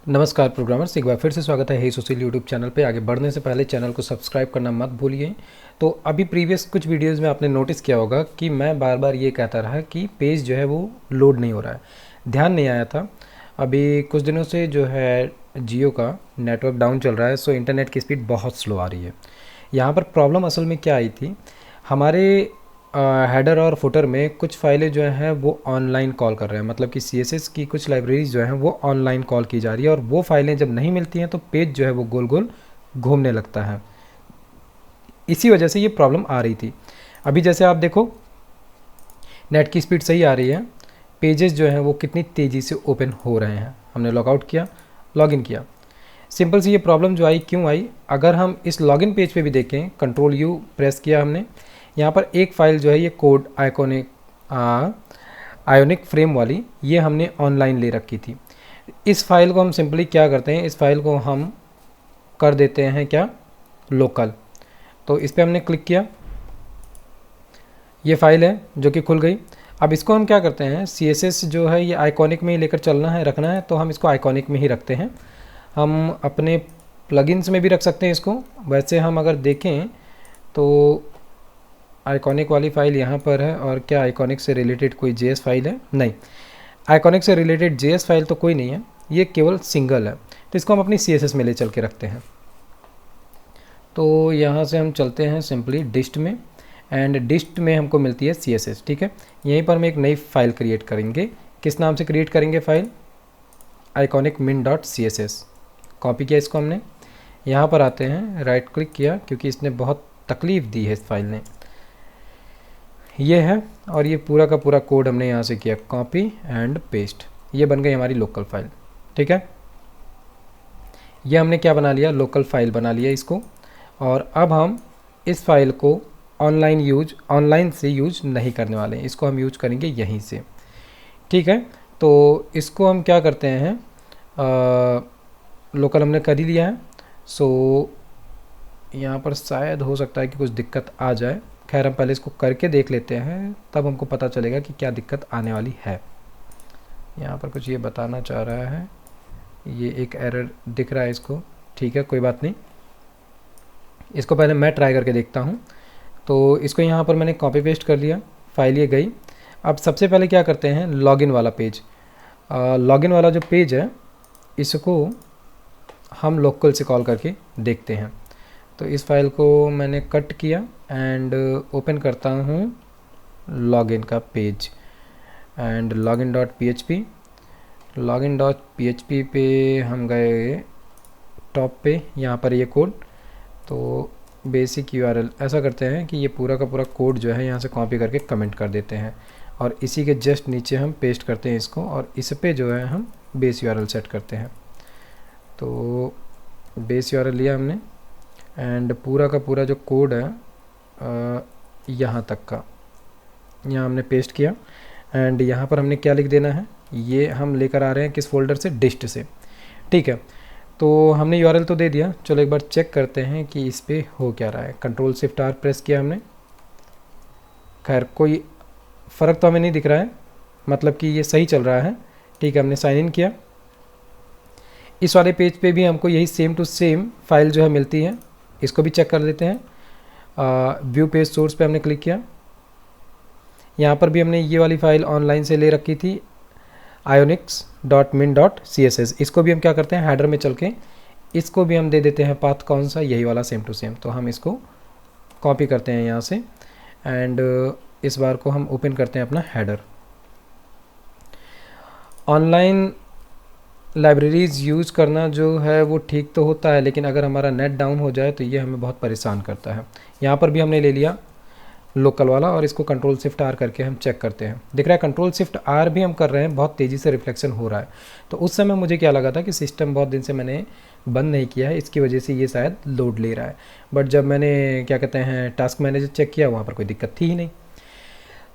नमस्कार प्रोग्रामर्स, एक बार फिर से स्वागत है हे सोशल यूट्यूब चैनल पे। आगे बढ़ने से पहले चैनल को सब्सक्राइब करना मत भूलिए। तो अभी प्रीवियस कुछ वीडियोस में आपने नोटिस किया होगा कि मैं बार बार ये कहता रहा कि पेज जो है वो लोड नहीं हो रहा है, ध्यान नहीं आया था। अभी कुछ दिनों से जो है जियो का नेटवर्क डाउन चल रहा है, सो इंटरनेट की स्पीड बहुत स्लो आ रही है। यहाँ पर प्रॉब्लम असल में क्या आई थी, हमारे हेडर और फुटर में कुछ फाइलें जो हैं वो ऑनलाइन कॉल कर रहे हैं, मतलब कि CSS की कुछ लाइब्रेरीज जो हैं वो ऑनलाइन कॉल की जा रही है और वो फाइलें जब नहीं मिलती हैं तो पेज जो है वो गोल गोल घूमने लगता है। इसी वजह से ये प्रॉब्लम आ रही थी। अभी जैसे आप देखो नेट की स्पीड सही आ रही है, पेजेस जो हैं वो कितनी तेज़ी से ओपन हो रहे हैं। हमने लॉगआउट किया, लॉगिन किया, सिंपल सी ये प्रॉब्लम जो आई क्यों आई। अगर हम इस लॉगिन पेज पे भी देखें, Ctrl+U प्रेस किया हमने, यहाँ पर एक फ़ाइल जो है ये कोड आयोनिक फ्रेम वाली, ये हमने ऑनलाइन ले रखी थी। इस फाइल को हम सिंपली क्या करते हैं, इस फाइल को हम कर देते हैं क्या, लोकल। तो इस पर हमने क्लिक किया, ये फाइल है जो कि खुल गई। अब इसको हम क्या करते हैं, CSS जो है ये आइकॉनिक में ही लेकर चलना है, रखना है, तो हम इसको आइकॉनिक में ही रखते हैं। हम अपने प्लगइन्स में भी रख सकते हैं इसको। वैसे हम अगर देखें तो आइकॉनिक वाली फ़ाइल यहाँ पर है, और क्या आइकॉनिक से रिलेटेड कोई JS फाइल है? नहीं, आइकॉनिक से रिलेटेड JS फाइल तो कोई नहीं है, ये केवल सिंगल है। तो इसको हम अपनी CSS में ले चल के रखते हैं। तो यहाँ से हम चलते हैं सिंपली डिस्ट में, एंड डिस्ट में हमको मिलती है CSS, ठीक है। यहीं पर हम एक नई फ़ाइल क्रिएट करेंगे। किस नाम से क्रिएट करेंगे फ़ाइल? iconic.min.css। कॉपी किया इसको हमने, यहाँ पर आते हैं, राइट क्लिक किया क्योंकि इसने बहुत तकलीफ़ दी है इस फाइल ने, ये है। और ये पूरा का पूरा कोड हमने यहाँ से किया कॉपी एंड पेस्ट, ये बन गई हमारी लोकल फाइल, ठीक है। ये हमने क्या बना लिया, लोकल फाइल बना लिया इसको। और अब हम इस फाइल को ऑनलाइन से यूज नहीं करने वाले हैं, इसको हम यूज करेंगे यहीं से, ठीक है। तो इसको हम क्या करते हैं, लोकल हमने कर ही लिया है। सो यहाँ पर शायद हो सकता है कि कुछ दिक्कत आ जाए। खैर हम पहले इसको करके देख लेते हैं, तब हमको पता चलेगा कि क्या दिक्कत आने वाली है। यहाँ पर कुछ ये बताना चाह रहा है, ये एक एरर दिख रहा है इसको, ठीक है, कोई बात नहीं। इसको पहले मैं ट्राई करके देखता हूँ। तो इसको यहाँ पर मैंने कॉपी पेस्ट कर लिया, फाइल ये गई। अब सबसे पहले क्या करते हैं, लॉगिन वाला पेज, लॉगिन वाला जो पेज है इसको हम लोकल से कॉल करके देखते हैं। तो इस फाइल को मैंने कट किया एंड ओपन करता हूँ लॉगिन का पेज, एंड login.php पे हम गए टॉप पे, यहाँ पर ये कोड। तो बेसिक URL ऐसा करते हैं कि ये पूरा का पूरा कोड जो है यहाँ से कॉपी करके कमेंट कर देते हैं, और इसी के जस्ट नीचे हम पेस्ट करते हैं इसको, और इस पे जो है हम बेस URL सेट करते हैं। तो बेस URL लिया हमने, एंड पूरा का पूरा जो कोड है यहाँ तक का, यहाँ हमने पेस्ट किया। एंड यहाँ पर हमने क्या लिख देना है, ये हम लेकर आ रहे हैं किस फोल्डर से, डिस्ट से, ठीक है। तो हमने URL तो दे दिया, चलो एक बार चेक करते हैं कि इस पर हो क्या रहा है। Ctrl+Shift+R प्रेस किया हमने, खैर कोई फ़र्क तो हमें नहीं दिख रहा है, मतलब कि ये सही चल रहा है, ठीक है। हमने साइन इन किया। इस वाले पेज पे भी हमको यही सेम टू सेम फाइल जो है मिलती है, इसको भी चेक कर लेते हैं। व्यू पेज सोर्स पे हमने क्लिक किया, यहाँ पर भी हमने ये वाली फ़ाइल ऑनलाइन से ले रखी थी ionics.min.css। इसको भी हम क्या करते हैं, हेडर में चल के इसको भी हम दे देते हैं पाथ कौन सा, यही वाला सेम टू सेम। तो हम इसको कॉपी करते हैं यहाँ से, एंड इस बार को हम ओपन करते हैं अपना हेडर। ऑनलाइन लाइब्रेरीज़ यूज़ करना जो है वो ठीक तो होता है, लेकिन अगर हमारा नेट डाउन हो जाए तो ये हमें बहुत परेशान करता है। यहाँ पर भी हमने ले लिया लोकल वाला, और इसको Ctrl+Shift+R करके हम चेक करते हैं। दिख रहा है Ctrl+Shift+R भी हम कर रहे हैं, बहुत तेज़ी से रिफ्लेक्शन हो रहा है। तो उस समय मुझे क्या लगा था कि सिस्टम बहुत दिन से मैंने बंद नहीं किया है, इसकी वजह से ये शायद लोड ले रहा है। बट जब मैंने क्या कहते हैं टास्क मैनेजर चेक किया, वहाँ पर कोई दिक्कत थी ही नहीं,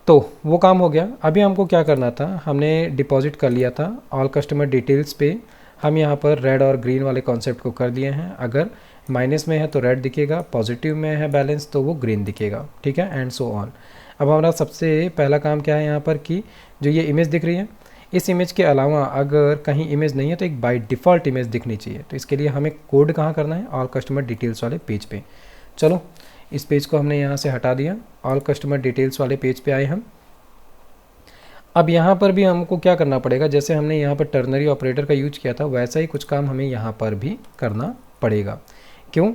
तो वो काम हो गया। अभी हमको क्या करना था, हमने डिपॉजिट कर लिया था ऑल कस्टमर डिटेल्स पे। हम यहाँ पर रेड और ग्रीन वाले कॉन्सेप्ट को कर दिए हैं। अगर माइनस में है तो रेड दिखेगा, पॉजिटिव में है बैलेंस तो वो ग्रीन दिखेगा, ठीक है, एंड सो ऑन। अब हमारा सबसे पहला काम क्या है यहाँ पर कि जो ये इमेज दिख रही है, इस इमेज के अलावा अगर कहीं इमेज नहीं है तो एक बाय डिफ़ॉल्ट इमेज दिखनी चाहिए। तो इसके लिए हमें कोड कहाँ करना है, ऑल कस्टमर डिटेल्स वाले पेज पे। चलो इस पेज को हमने यहाँ से हटा दिया, ऑल कस्टमर डिटेल्स वाले पेज पे आए हम। अब यहाँ पर भी हमको क्या करना पड़ेगा, जैसे हमने यहाँ पर टर्नरी ऑपरेटर का यूज किया था वैसा ही कुछ काम हमें यहाँ पर भी करना पड़ेगा। क्यों?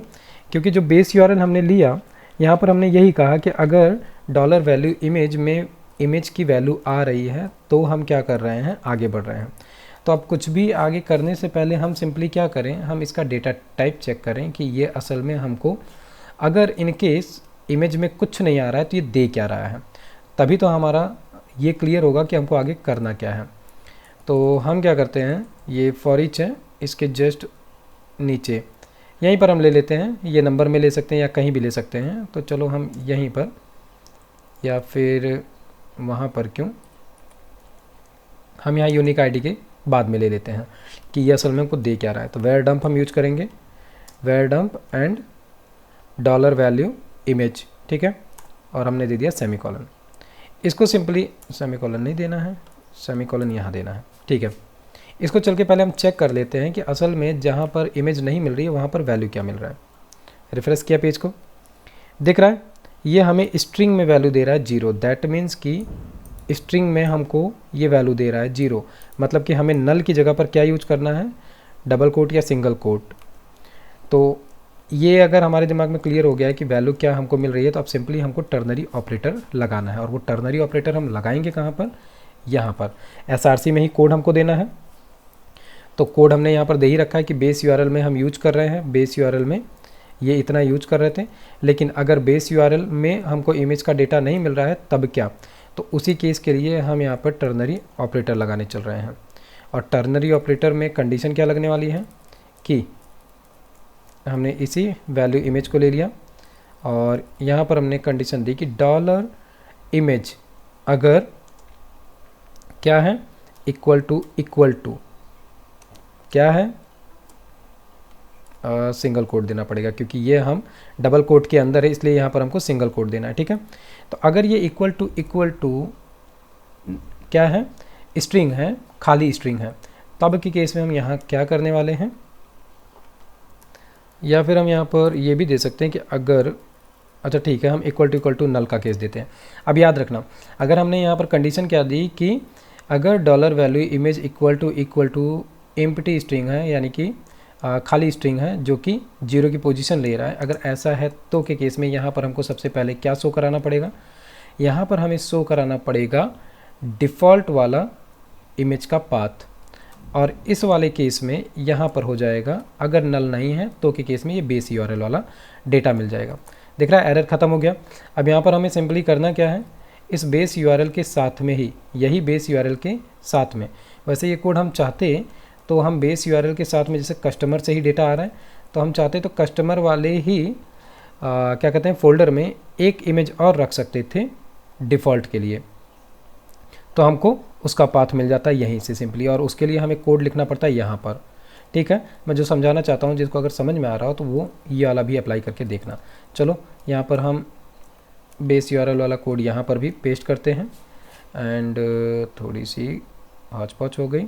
क्योंकि जो बेस यूआरएल हमने लिया, यहाँ पर हमने यही कहा कि अगर डॉलर वैल्यू इमेज में इमेज की वैल्यू आ रही है तो हम क्या कर रहे हैं, आगे बढ़ रहे हैं। तो अब कुछ भी आगे करने से पहले हम सिंपली क्या करें, हम इसका डेटा टाइप चेक करें कि ये असल में हमको, अगर इन केस इमेज में कुछ नहीं आ रहा है तो ये दे क्या रहा है, तभी तो हमारा ये क्लियर होगा कि हमको आगे करना क्या है। तो हम क्या करते हैं, ये फॉर ईच है, इसके जस्ट नीचे यहीं पर हम ले लेते हैं, ये नंबर में ले सकते हैं या कहीं भी ले सकते हैं। तो चलो हम यहीं पर या फिर वहाँ पर, क्यों, हम यहाँ यूनिक आईडी के बाद में ले लेते हैं कि ये असल में हमको दे क्या रहा है। तो वेयर डंप हम यूज करेंगे, where dump and dollar value image, ठीक है। और हमने दे दिया सेमीकोलन। इसको सिंपली सेमीकोलन नहीं देना है, सेमीकोलन यहाँ देना है, ठीक है। इसको चल के पहले हम चेक कर लेते हैं कि असल में जहाँ पर इमेज नहीं मिल रही है वहाँ पर वैल्यू क्या मिल रहा है। रिफ्रेश किया पेज को, दिख रहा है ये हमें स्ट्रिंग में वैल्यू दे रहा है 0। दैट मीन्स कि स्ट्रिंग में हमको ये वैल्यू दे रहा है 0, मतलब कि हमें नल की जगह पर क्या यूज करना है, डबल कोट या सिंगल कोट। तो ये अगर हमारे दिमाग में क्लियर हो गया है कि वैल्यू क्या हमको मिल रही है, तो अब सिंपली हमको टर्नरी ऑपरेटर लगाना है। और वो टर्नरी ऑपरेटर हम लगाएंगे कहाँ पर, यहाँ पर एसआरसी में ही कोड हमको देना है। तो कोड हमने यहाँ पर दे ही रखा है कि बेस यूआरएल में हम यूज कर रहे हैं, बेस यूआरएल में ये इतना यूज कर रहे थे। लेकिन अगर बेस यूआरएल में हमको इमेज का डेटा नहीं मिल रहा है तब क्या, तो उसी केस के लिए हम यहाँ पर टर्नरी ऑपरेटर लगाने चल रहे हैं। और टर्नरी ऑपरेटर में कंडीशन क्या लगने वाली है कि हमने इसी वैल्यू इमेज को ले लिया और यहाँ पर हमने कंडीशन दी कि डॉलर इमेज अगर क्या है, इक्वल टू क्या है, सिंगल कोट देना पड़ेगा क्योंकि ये हम डबल कोट के अंदर है, इसलिए यहाँ पर हमको सिंगल कोट देना है, ठीक है। तो अगर ये इक्वल टू क्या है, स्ट्रिंग है, खाली स्ट्रिंग है, तब के केस में हम यहाँ क्या करने वाले हैं, या फिर हम यहाँ पर ये भी दे सकते हैं कि अगर, अच्छा ठीक है, हम इक्वल टू नल का केस देते हैं। अब याद रखना, अगर हमने यहाँ पर कंडीशन क्या दी कि अगर dollar value image equal to empty string है, यानी कि खाली स्ट्रिंग है जो कि 0 की पोजीशन ले रहा है, अगर ऐसा है तो के केस में यहाँ पर हमको सबसे पहले क्या शो कराना पड़ेगा, यहाँ पर हमें शो कराना पड़ेगा डिफ़ॉल्ट वाला इमेज का पाथ। और इस वाले केस में यहाँ पर हो जाएगा, अगर नल नहीं है तो के केस में ये बेस यूआरएल वाला डेटा मिल जाएगा। दिख रहा है, एरर ख़त्म हो गया। अब यहाँ पर हमें सिंपली करना क्या है, इस बेस यूआरएल के साथ में ही, यही बेस यूआरएल के साथ में, वैसे ये कोड हम चाहते तो हम बेस यूआरएल के साथ में, जैसे कस्टमर से ही डेटा आ रहा है तो हम चाहते तो कस्टमर वाले ही क्या कहते हैं, फोल्डर में एक इमेज और रख सकते थे डिफ़ॉल्ट के लिए, तो हमको उसका पाथ मिल जाता है यहीं से सिंपली। और उसके लिए हमें कोड लिखना पड़ता है यहाँ पर, ठीक है। मैं जो समझाना चाहता हूँ, जिसको अगर समझ में आ रहा हो तो वो ये वाला भी अप्लाई करके देखना। चलो यहाँ पर हम बेस यूआरएल वाला कोड यहाँ पर भी पेस्ट करते हैं एंड थोड़ी सी हौच पौच हो गई।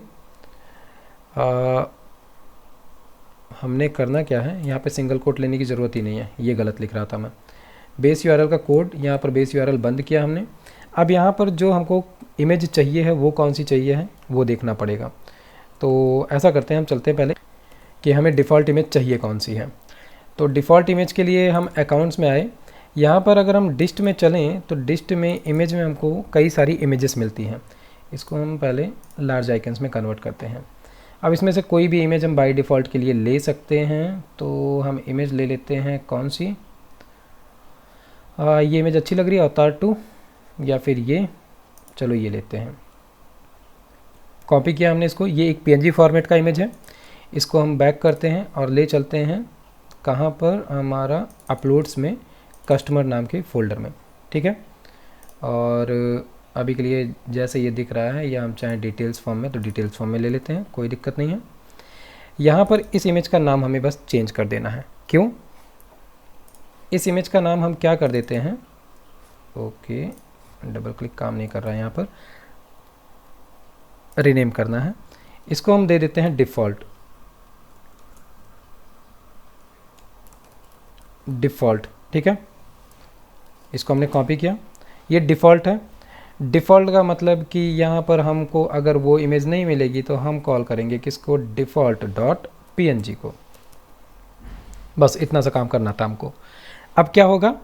हमने करना क्या है, यहाँ पे सिंगल कोट लेने की ज़रूरत ही नहीं है, ये गलत लिख रहा था मैं। बेस यूआरएल का कोड, यहाँ पर बेस यूआरएल बंद किया हमने। अब यहाँ पर जो हमको इमेज चाहिए है वो कौन सी चाहिए है वो देखना पड़ेगा। तो ऐसा करते हैं, हम चलते हैं पहले कि हमें डिफ़ॉल्ट इमेज चाहिए कौन सी है। तो डिफ़ॉल्ट इमेज के लिए हम अकाउंट्स में आए, यहाँ पर अगर हम डिस्ट में चलें तो डिस्ट में इमेज में हमको कई सारी इमेजेस मिलती हैं। इसको हम पहले लार्ज आइकन्स में कन्वर्ट करते हैं। अब इसमें से कोई भी इमेज हम बाय डिफ़ॉल्ट के लिए ले सकते हैं। तो हम इमेज ले लेते हैं कौन सी, ये इमेज अच्छी लग रही है, अवतार 2 या फिर ये, चलो ये लेते हैं। कॉपी किया हमने इसको, ये एक पीएनजी फॉर्मेट का इमेज है। इसको हम बैक करते हैं और ले चलते हैं कहाँ पर, हमारा अपलोड्स में कस्टमर नाम के फ़ोल्डर में, ठीक है। और अभी के लिए जैसे ये दिख रहा है, या हम चाहें डिटेल्स फॉर्म में तो डिटेल्स फॉर्म में ले लेते हैं, कोई दिक्कत नहीं है। यहाँ पर इस इमेज का नाम हमें बस चेंज कर देना है। क्यों, इस इमेज का नाम हम क्या कर देते हैं, ओके, डबल क्लिक काम नहीं कर रहा है यहाँ पर। रीनेम करना है। इसको हम दे देते हैं डिफ़ॉल्ट, ठीक है। इसको हमने कॉपी किया, ये डिफ़ॉल्ट है। डिफ़ॉल्ट का मतलब कि यहाँ पर हमको अगर वो इमेज नहीं मिलेगी तो हम कॉल करेंगे किसको, डिफ़ॉल्ट डॉट png को। बस इतना सा काम करना था हमको। अब क्या होगा,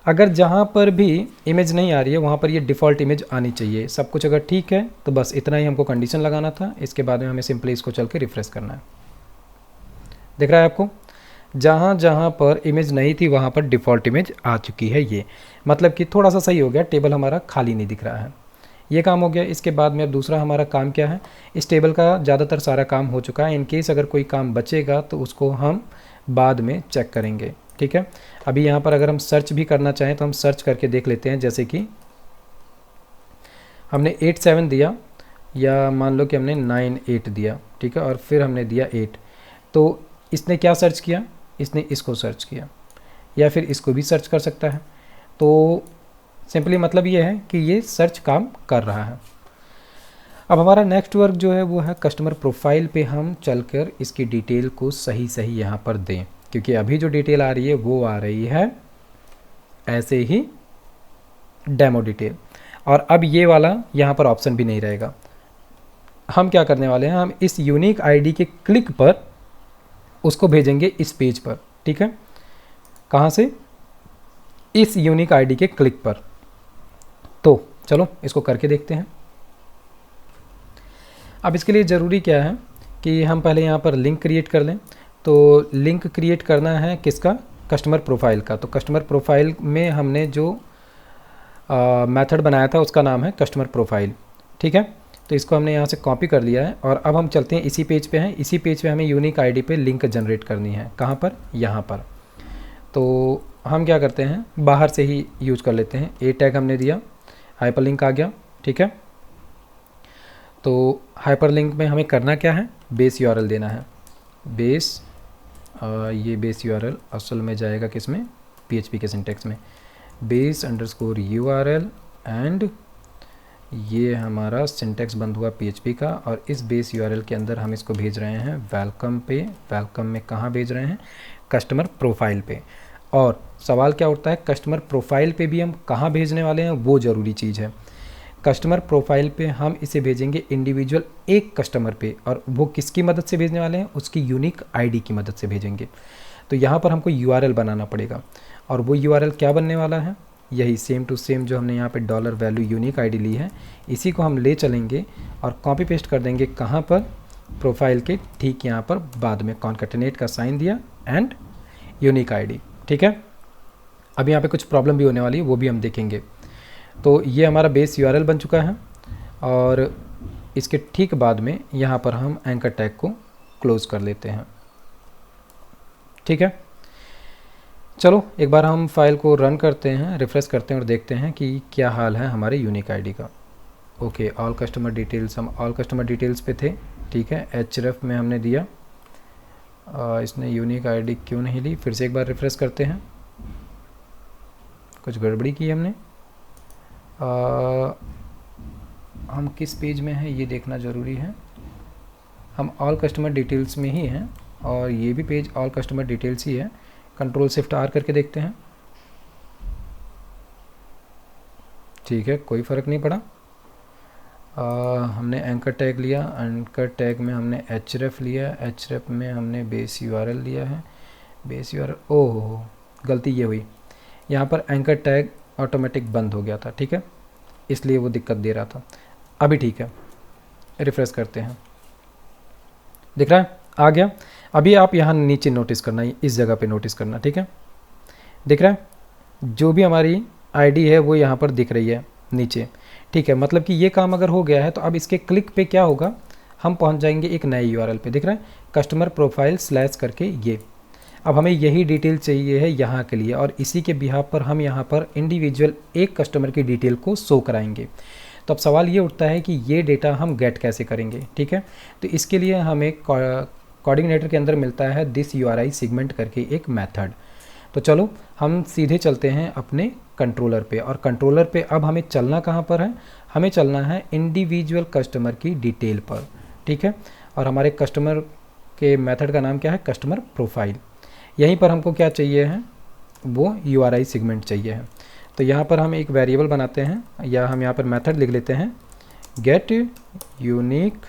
अगर जहाँ पर भी इमेज नहीं आ रही है वहाँ पर ये डिफ़ॉल्ट इमेज आनी चाहिए। सब कुछ अगर ठीक है तो बस इतना ही हमको कंडीशन लगाना था। इसके बाद में हमें सिंपली इसको चल के रिफ्रेश करना है। दिख रहा है आपको, जहाँ जहाँ पर इमेज नहीं थी वहाँ पर डिफ़ॉल्ट इमेज आ चुकी है। ये मतलब कि थोड़ा सा सही हो गया, टेबल हमारा खाली नहीं दिख रहा है। ये काम हो गया। इसके बाद में अब दूसरा हमारा काम क्या है, इस टेबल का ज़्यादातर सारा काम हो चुका है। इन केस अगर कोई काम बचेगा तो उसको हम बाद में चेक करेंगे, ठीक है। अभी यहाँ पर अगर हम सर्च भी करना चाहें तो हम सर्च करके देख लेते हैं। जैसे कि हमने 87 दिया, या मान लो कि हमने 98 दिया, ठीक है, और फिर हमने दिया 8, तो इसने क्या सर्च किया, इसने इसको सर्च किया, या फिर इसको भी सर्च कर सकता है। तो सिंपली मतलब ये है कि ये सर्च काम कर रहा है। अब हमारा नेक्स्ट वर्क जो है वो है कस्टमर प्रोफाइल पे हम चलकर इसकी डिटेल को सही सही यहाँ पर दें, क्योंकि अभी जो डिटेल आ रही है वो आ रही है ऐसे ही डेमो डिटेल, और अब ये वाला यहाँ पर ऑप्शन भी नहीं रहेगा। हम क्या करने वाले हैं, हम इस यूनिक आईडी के क्लिक पर उसको भेजेंगे इस पेज पर, ठीक है। कहाँ से, इस यूनिक आईडी के क्लिक पर। तो चलो इसको करके देखते हैं। अब इसके लिए ज़रूरी क्या है कि हम पहले यहाँ पर लिंक क्रिएट कर लें। तो लिंक क्रिएट करना है किसका, कस्टमर प्रोफाइल का। तो कस्टमर प्रोफाइल में हमने जो मेथड बनाया था उसका नाम है कस्टमर प्रोफाइल, ठीक है। तो इसको हमने यहाँ से कॉपी कर लिया है, और अब हम चलते हैं इसी पेज पे हैं। इसी पेज पे हमें यूनिक आईडी पे लिंक जनरेट करनी है। कहाँ पर, यहाँ पर। तो हम क्या करते हैं, बाहर से ही यूज कर लेते हैं। ए टैग हमने दिया, हाइपरलिंक आ गया, ठीक है। तो हाइपरलिंक में हमें करना क्या है, बेस यूआरएल देना है। बेस ये बेस यूआरएल असल में जाएगा किस में, पीएचपी के सिंटेक्स में, बेस अंडरस्कोर यूआरएल, एंड ये हमारा सिंटेक्स बंद हुआ पीएचपी का, और इस बेस यूआरएल के अंदर हम इसको भेज रहे हैं वेलकम पे। वेलकम में कहाँ भेज रहे हैं, कस्टमर प्रोफाइल पे। और सवाल क्या उठता है, कस्टमर प्रोफाइल पे भी हम कहाँ भेजने वाले हैं, वो ज़रूरी चीज़ है। कस्टमर प्रोफाइल पे हम इसे भेजेंगे इंडिविजुअल एक कस्टमर पे, और वो किसकी मदद से भेजने वाले हैं, उसकी यूनिक आईडी की मदद से भेजेंगे। तो यहाँ पर हमको यूआरएल बनाना पड़ेगा, और वो यूआरएल क्या बनने वाला है, यही सेम टू सेम जो हमने यहाँ पे डॉलर वैल्यू यूनिक आईडी ली है, इसी को हम ले चलेंगे और कॉपी पेस्ट कर देंगे। कहाँ पर, प्रोफाइल के ठीक यहाँ पर बाद में कॉन्कैटिनेट का साइन दिया एंड यूनिक आईडी, ठीक है। अब यहाँ पे कुछ प्रॉब्लम भी होने वाली है, वो भी हम देखेंगे। तो ये हमारा बेस यूआरएल बन चुका है, और इसके ठीक बाद में यहाँ पर हम एंकर टैग को क्लोज कर लेते हैं, ठीक है। चलो एक बार हम फाइल को रन करते हैं, रिफ्रेश करते हैं और देखते हैं कि क्या हाल है हमारे यूनिक आईडी का। ओके, ऑल कस्टमर डिटेल्स, हम ऑल कस्टमर डिटेल्स पे थे, ठीक है। एचरेफ में हमने दिया, इसने यूनिक आईडी क्यों नहीं ली, फिर से एक बार रिफ्रेश करते हैं। कुछ गड़बड़ी की हमने। हम किस पेज में हैं ये देखना ज़रूरी है। हम ऑल कस्टमर डिटेल्स में ही हैं, और ये भी पेज ऑल कस्टमर डिटेल्स ही है। कंट्रोल शिफ्ट आर करके देखते हैं, ठीक है, कोई फ़र्क नहीं पड़ा। हमने एंकर टैग लिया, एंकर टैग में हमने एचरेफ लिया, एचरेफ में हमने बेस यूआरएल लिया है, बेस यूआरएल, ओह गलती ये हुई, यहाँ पर एंकर टैग ऑटोमेटिक बंद हो गया था, ठीक है, इसलिए वो दिक्कत दे रहा था। अभी ठीक है, रिफ्रेश करते हैं, दिख रहा है आ गया। अभी आप यहाँ नीचे नोटिस करना, इस जगह पे नोटिस करना, ठीक है। दिख रहा है जो भी हमारी आईडी है वो यहाँ पर दिख रही है नीचे, ठीक है। मतलब कि ये काम अगर हो गया है तो अब इसके क्लिक पे क्या होगा, हम पहुँच जाएंगे एक नए यूआरएल पे। दिख रहा है कस्टमर प्रोफाइल स्लैश करके ये। अब हमें यही डिटेल चाहिए है यहाँ के लिए, और इसी के बिहाफ पर हम यहाँ पर इंडिविजुअल एक कस्टमर की डिटेल को शो कराएंगे। तो अब सवाल ये उठता है कि ये डेटा हम गेट कैसे करेंगे, ठीक है। तो इसके लिए हमें कोऑर्डिनेटर के अंदर मिलता है दिस यूआरआई सेगमेंट करके एक मेथड। तो चलो हम सीधे चलते हैं अपने कंट्रोलर पे, और कंट्रोलर पे अब हमें चलना कहाँ पर है, हमें चलना है इंडिविजुअल कस्टमर की डिटेल पर, ठीक है। और हमारे कस्टमर के मेथड का नाम क्या है, कस्टमर प्रोफाइल। यहीं पर हमको क्या चाहिए है, वो URI सेगमेंट चाहिए है। तो यहाँ पर हम एक वेरिएबल बनाते हैं, या हम यहाँ पर मेथड लिख लेते हैं get unique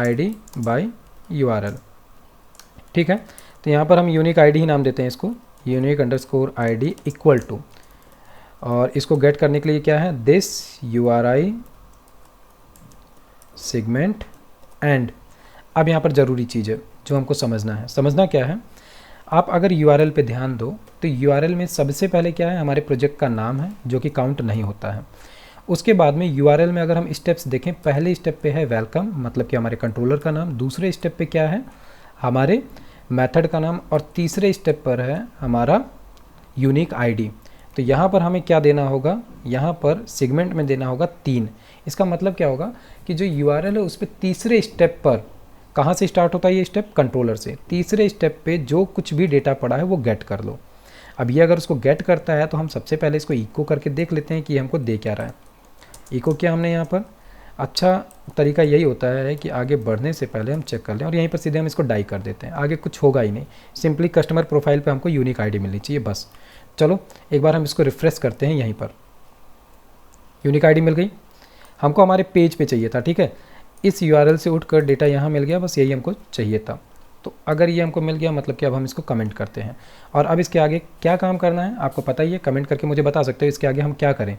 ID by URL, ठीक है। तो यहाँ पर हम यूनिक ID ही नाम देते हैं इसको, unique underscore ID equal to, और इसको गेट करने के लिए क्या है, दिस URI सेगमेंट एंड। अब यहाँ पर ज़रूरी चीज़ है जो हमको समझना है, समझना क्या है, आप अगर URL पे ध्यान दो तो URL में सबसे पहले क्या है, हमारे प्रोजेक्ट का नाम है जो कि काउंट नहीं होता है। उसके बाद में URL में अगर हम स्टेप्स देखें, पहले स्टेप पे है वेलकम, मतलब कि हमारे कंट्रोलर का नाम, दूसरे स्टेप पे क्या है, हमारे मेथड का नाम, और तीसरे स्टेप पर है हमारा यूनिक ID। तो यहाँ पर हमें क्या देना होगा, यहाँ पर सेगमेंट में देना होगा 3। इसका मतलब क्या होगा कि जो URL है उस पर तीसरे स्टेप पर, कहाँ से स्टार्ट होता है ये स्टेप, कंट्रोलर से, तीसरे स्टेप पे जो कुछ भी डेटा पड़ा है वो गेट कर लो। अब ये अगर उसको गेट करता है तो हम सबसे पहले इसको इको करके देख लेते हैं कि हमको दे क्या रहा है। इको किया हमने यहाँ पर, अच्छा तरीका यही होता है कि आगे बढ़ने से पहले हम चेक कर लें, और यहीं पर सीधे हम इसको डाई कर देते हैं, आगे कुछ होगा ही नहीं, सिंपली कस्टमर प्रोफाइल पे हमको यूनिक ID मिलनी चाहिए बस। चलो एक बार हम इसको रिफ्रेश करते हैं, यहीं पर यूनिक ID मिल गई, हमको हमारे पेज पे चाहिए था, ठीक है। इस URL से उठकर डेटा यहाँ मिल गया, बस यही हमको चाहिए था। तो अगर ये हमको मिल गया मतलब कि अब हम इसको कमेंट करते हैं, और अब इसके आगे क्या काम करना है आपको पता ही है, कमेंट करके मुझे बता सकते हो इसके आगे हम क्या करें,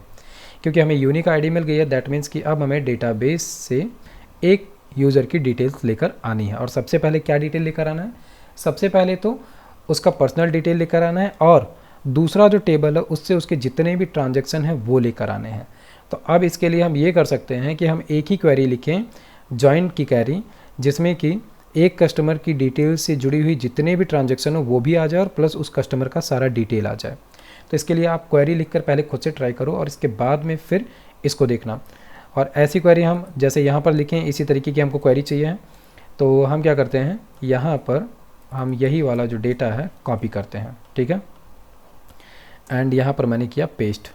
क्योंकि हमें यूनिक ID मिल गई है। दैट मीन्स कि अब हमें डेटाबेस से एक यूज़र की डिटेल्स लेकर आनी है, और सबसे पहले क्या डिटेल लेकर आना है, सबसे पहले तो उसका पर्सनल डिटेल लेकर आना है, और दूसरा जो टेबल है उससे उसके जितने भी ट्रांजेक्शन हैं वो लेकर आने हैं। तो अब इसके लिए हम ये कर सकते हैं कि हम एक ही क्वेरी लिखें, जॉइंट की क्वेरी, जिसमें कि एक कस्टमर की डिटेल से जुड़ी हुई जितने भी ट्रांजेक्शन हो वो भी आ जाए, और प्लस उस कस्टमर का सारा डिटेल आ जाए। तो इसके लिए आप क्वेरी लिखकर पहले खुद से ट्राई करो, और इसके बाद में फिर इसको देखना। और ऐसी क्वेरी हम जैसे यहाँ पर लिखें, इसी तरीके की हमको क्वेरी चाहिए है, तो हम क्या करते हैं, यहाँ पर हम यही वाला जो डेटा है कॉपी करते हैं, ठीक है। एंड यहाँ पर मैंने किया पेस्ट।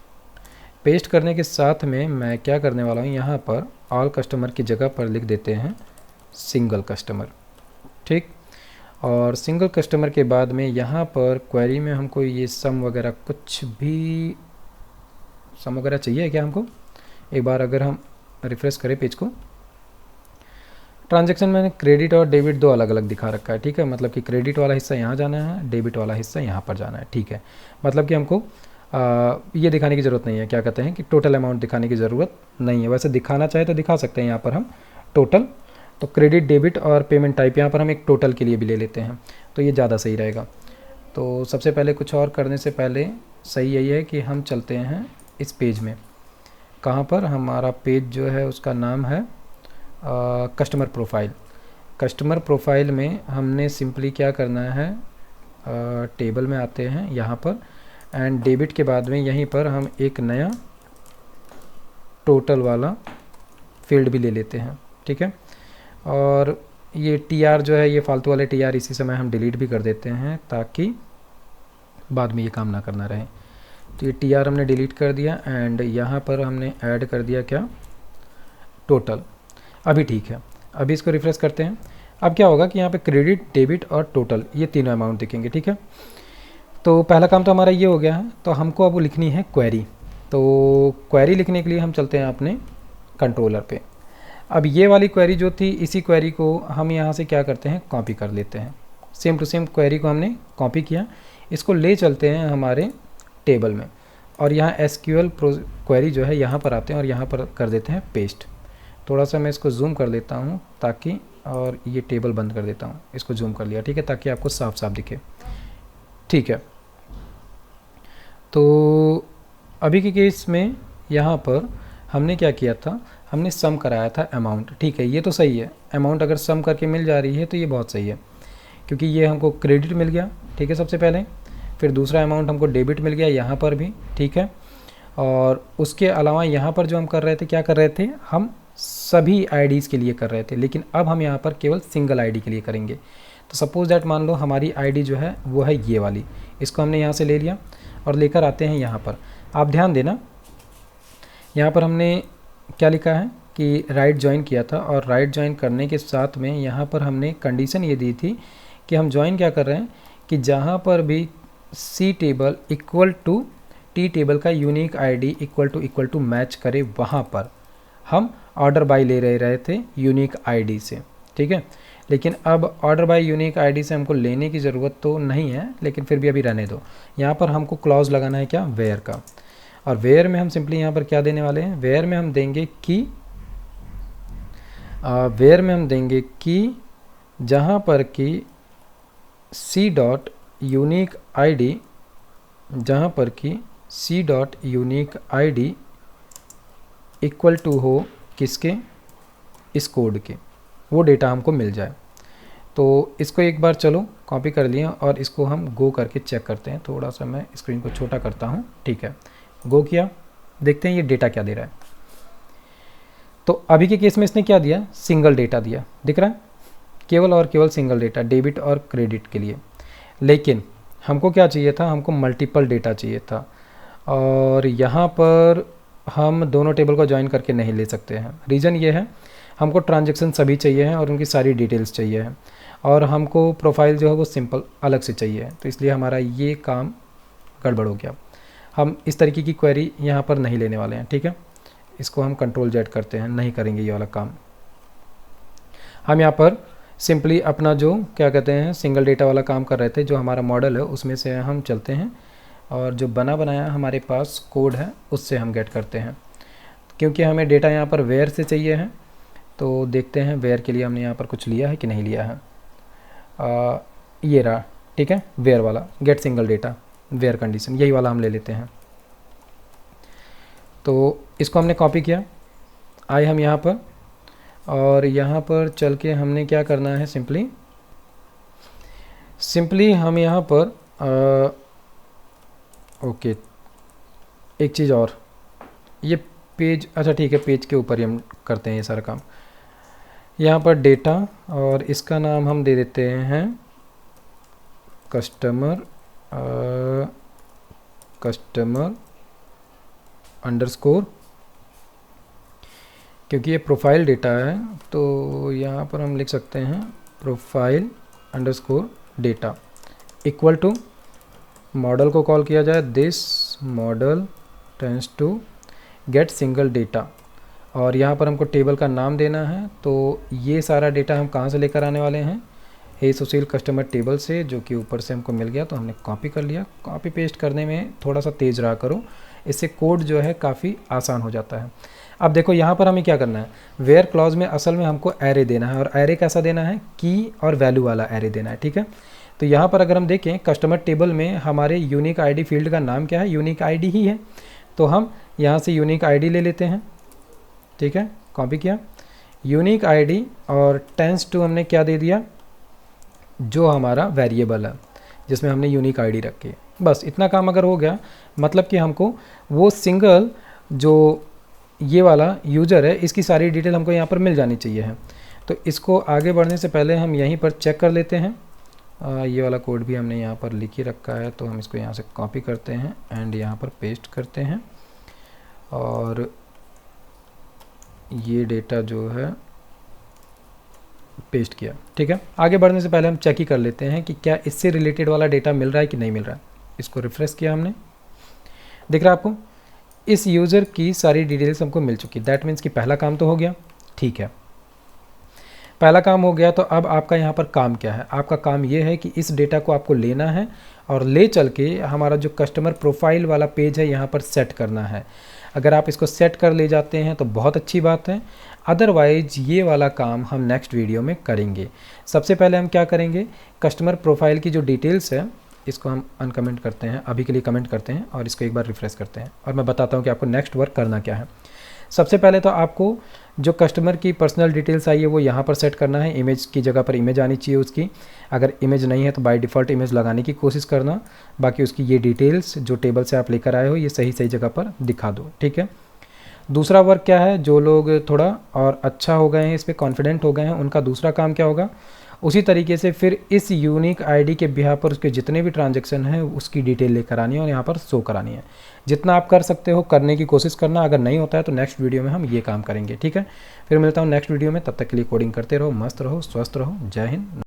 पेस्ट करने के साथ में मैं क्या करने वाला हूँ, यहाँ पर ऑल कस्टमर की जगह पर लिख देते हैं सिंगल कस्टमर, ठीक। और सिंगल कस्टमर के बाद में यहाँ पर क्वेरी में हमको ये सम वगैरह कुछ भी, सम वगैरह चाहिए क्या हमको, एक बार अगर हम रिफ्रेश करें पेज को, ट्रांजैक्शन में क्रेडिट और डेबिट दो अलग अलग दिखा रखा है, ठीक है। मतलब कि क्रेडिट वाला हिस्सा यहाँ जाना है, डेबिट वाला हिस्सा यहाँ पर जाना है, ठीक है। मतलब कि हमको ये दिखाने की ज़रूरत नहीं है, क्या कहते हैं कि टोटल अमाउंट दिखाने की ज़रूरत नहीं है। वैसे दिखाना चाहे तो दिखा सकते हैं यहाँ पर हम टोटल, तो क्रेडिट डेबिट और पेमेंट टाइप यहाँ पर हम एक टोटल के लिए भी ले लेते हैं, तो ये ज़्यादा सही रहेगा। तो सबसे पहले कुछ और करने से पहले सही यही है कि हम चलते हैं इस पेज में, कहाँ पर हमारा पेज जो है उसका नाम है कस्टमर प्रोफाइल। कस्टमर प्रोफाइल में हमने सिंपली क्या करना है, टेबल में आते हैं यहाँ पर, एंड डेबिट के बाद में यहीं पर हम एक नया टोटल वाला फील्ड भी ले लेते हैं, ठीक है। और ये TR जो है, ये फालतू वाले TR इसी समय हम डिलीट भी कर देते हैं ताकि बाद में ये काम ना करना रहे। तो ये TR हमने डिलीट कर दिया, एंड यहाँ पर हमने ऐड कर दिया क्या, टोटल। अभी ठीक है, अभी इसको रिफ्रेश करते हैं। अब क्या होगा कि यहाँ पे क्रेडिट डेबिट और टोटल ये तीनों अमाउंट दिखेंगे, ठीक है। तो पहला काम तो हमारा ये हो गया है, तो हमको अब लिखनी है क्वेरी। तो क्वेरी लिखने के लिए हम चलते हैं अपने कंट्रोलर पे। अब ये वाली क्वेरी जो थी, इसी क्वेरी को हम यहाँ से क्या करते हैं, कॉपी कर लेते हैं। सेम टू सेम क्वेरी को हमने कॉपी किया, इसको ले चलते हैं हमारे टेबल में, और यहाँ SQL क्वेरी जो है यहाँ पर आते हैं और यहाँ पर कर देते हैं पेस्ट। थोड़ा सा मैं इसको जूम कर लेता हूँ ताकि, और ये टेबल बंद कर देता हूँ, इसको जूम कर लिया, ठीक है, ताकि आपको साफ साफ दिखे, ठीक है। तो अभी के केस में यहाँ पर हमने क्या किया था, हमने सम कराया था अमाउंट, ठीक है, ये तो सही है। अमाउंट अगर सम करके मिल जा रही है तो ये बहुत सही है, क्योंकि ये हमको क्रेडिट मिल गया, ठीक है, सबसे पहले, फिर दूसरा अमाउंट हमको डेबिट मिल गया यहाँ पर भी, ठीक है। और उसके अलावा यहाँ पर जो हम कर रहे थे, क्या कर रहे थे, हम सभी IDs के लिए कर रहे थे, लेकिन अब हम यहाँ पर केवल सिंगल ID के लिए करेंगे। तो सपोज दैट मान लो हमारी ID जो है वो है ये वाली, इसको हमने यहाँ से ले लिया। और लेकर आते हैं यहाँ पर। आप ध्यान देना, यहाँ पर हमने क्या लिखा है कि राइट ज्वाइन किया था, और राइट ज्वाइन करने के साथ में यहाँ पर हमने कंडीशन ये दी थी कि हम ज्वाइन क्या कर रहे हैं कि जहाँ पर भी C table equal to T table का unique ID equal to match करे, वहाँ पर हम ऑर्डर बाय ले रहे थे यूनिक आईडी से, ठीक है। लेकिन अब ऑर्डर बाय यूनिक आईडी से हमको लेने की ज़रूरत तो नहीं है, लेकिन फिर भी अभी रहने दो। यहाँ पर हमको क्लॉज लगाना है क्या, वेयर का, और वेयर में हम सिंपली यहाँ पर क्या देने वाले हैं, वेयर में हम देंगे कि जहाँ पर कि सी डॉट यूनिक आईडी, जहाँ पर कि C dot unique ID equal to हो किसके, इस कोड के, वो डेटा हमको मिल जाए। तो इसको एक बार चलो कॉपी कर लिया, और इसको हम गो करके चेक करते हैं। थोड़ा सा मैं स्क्रीन को छोटा करता हूँ, ठीक है। गो किया, देखते हैं ये डेटा क्या दे रहा है। तो अभी के केस में इसने क्या दिया, सिंगल डेटा दिया, दिख रहा है, केवल और केवल सिंगल डेटा, डेबिट और क्रेडिट के लिए। लेकिन हमको क्या चाहिए था, हमको मल्टीपल डेटा चाहिए था, और यहाँ पर हम दोनों टेबल को ज्वाइन करके नहीं ले सकते हैं। रीज़न ये है, हमको ट्रांजैक्शन सभी चाहिए हैं और उनकी सारी डिटेल्स चाहिए हैं, और हमको प्रोफाइल जो है वो सिंपल अलग से चाहिए है। तो इसलिए हमारा ये काम गड़बड़ हो गया। हम इस तरीके की क्वेरी यहाँ पर नहीं लेने वाले हैं, ठीक है। इसको हम कंट्रोल जेड करते हैं, नहीं करेंगे ये वाला काम। हम यहाँ पर सिंपली अपना जो क्या कहते हैं सिंगल डेटा वाला काम कर रहे थे, जो हमारा मॉडल है उसमें से हम चलते हैं, और जो बना बनाया हमारे पास कोड है उससे हम गेट करते हैं। क्योंकि हमें डेटा यहाँ पर वेयर से चाहिए है, तो देखते हैं वेयर के लिए हमने यहाँ पर कुछ लिया है कि नहीं लिया है। ये रहा, ठीक है, वेयर वाला, get single data where condition, यही वाला हम ले लेते हैं। तो इसको हमने कॉपी किया, आए हम यहाँ पर, और यहाँ पर चल के हमने क्या करना है, सिंपली हम यहाँ पर ओके, एक चीज़ और, ये पेज, अच्छा ठीक है, पेज के ऊपर ही हम करते हैं ये सारा काम। यहाँ पर डेटा, और इसका नाम हम दे देते हैं कस्टमर अंडरस्कोर, क्योंकि ये प्रोफाइल डेटा है, तो यहाँ पर हम लिख सकते हैं profile underscore data equal to, model को कॉल किया जाए, this model tends to get single data, और यहाँ पर हमको टेबल का नाम देना है। तो ये सारा डेटा हम कहाँ से लेकर आने वाले हैं, हे सुशील कस्टमर टेबल से, जो कि ऊपर से हमको मिल गया, तो हमने कॉपी कर लिया। कॉपी पेस्ट करने में थोड़ा सा तेज़ रहा करो, इससे कोड जो है काफ़ी आसान हो जाता है। अब देखो यहाँ पर हमें क्या करना है, वेयर क्लॉज में असल में हमको एरे देना है, और एरे कैसा देना है, की और वैल्यू वाला एरे देना है, ठीक है। तो यहाँ पर अगर हम देखें कस्टमर टेबल में हमारे यूनिक आईडी फील्ड का नाम क्या है, यूनिक आईडी ही है, तो हम यहाँ से यूनिक आईडी ले लेते हैं, ठीक है। कॉपी किया, यूनिक आईडी, और टेंस टू हमने क्या दे दिया, जो हमारा वेरिएबल है जिसमें हमने यूनिक आईडी रखी है। बस इतना काम अगर हो गया, मतलब कि हमको वो सिंगल जो ये वाला यूज़र है इसकी सारी डिटेल हमको यहाँ पर मिल जानी चाहिए है। तो इसको आगे बढ़ने से पहले हम यहीं पर चेक कर लेते हैं। ये वाला कोड भी हमने यहाँ पर लिख ही रखा है, तो हम इसको यहाँ से कॉपी करते हैं एंड यहाँ पर पेस्ट करते हैं, और ये डेटा जो है पेस्ट किया, ठीक है। आगे बढ़ने से पहले हम चेक ही कर लेते हैं कि क्या इससे रिलेटेड वाला डेटा मिल रहा है कि नहीं मिल रहा है। इसको रिफ्रेश किया हमने, दिख रहा है आपको, इस यूज़र की सारी डिटेल्स हमको मिल चुकी। दैट मीन्स कि पहला काम तो हो गया, ठीक है, पहला काम हो गया। तो अब आपका यहाँ पर काम क्या है, आपका काम ये है कि इस डेटा को आपको लेना है और ले चल के हमारा जो कस्टमर प्रोफाइल वाला पेज है यहाँ पर सेट करना है। अगर आप इसको सेट कर ले जाते हैं तो बहुत अच्छी बात है, अदरवाइज ये वाला काम हम नेक्स्ट वीडियो में करेंगे। सबसे पहले हम क्या करेंगे, कस्टमर प्रोफाइल की जो डिटेल्स है इसको हम अनकमेंट करते हैं, अभी के लिए कमेंट करते हैं और इसको एक बार रिफ्रेश करते हैं, और मैं बताता हूँ कि आपको नेक्स्ट वर्क करना क्या है। सबसे पहले तो आपको जो कस्टमर की पर्सनल डिटेल्स आई है वो यहाँ पर सेट करना है। इमेज की जगह पर इमेज आनी चाहिए उसकी, अगर इमेज नहीं है तो बाय डिफ़ॉल्ट इमेज लगाने की कोशिश करना। बाकी उसकी ये डिटेल्स जो टेबल से आप लेकर आए हो ये सही सही जगह पर दिखा दो, ठीक है। दूसरा वर्क क्या है, जो लोग थोड़ा और अच्छा हो गए हैं, इस पर कॉन्फिडेंट हो गए हैं, उनका दूसरा काम क्या होगा, उसी तरीके से फिर इस यूनिक आईडी के बिहार पर उसके जितने भी ट्रांजैक्शन हैं उसकी डिटेल लेकर आनी है और यहाँ पर शो करानी है। जितना आप कर सकते हो करने की कोशिश करना, अगर नहीं होता है तो नेक्स्ट वीडियो में हम ये काम करेंगे, ठीक है। फिर मिलता हूँ नेक्स्ट वीडियो में, तब तक के लिए कोडिंग करते रहो, मस्त रहो, स्वस्थ रहो, जय हिंद।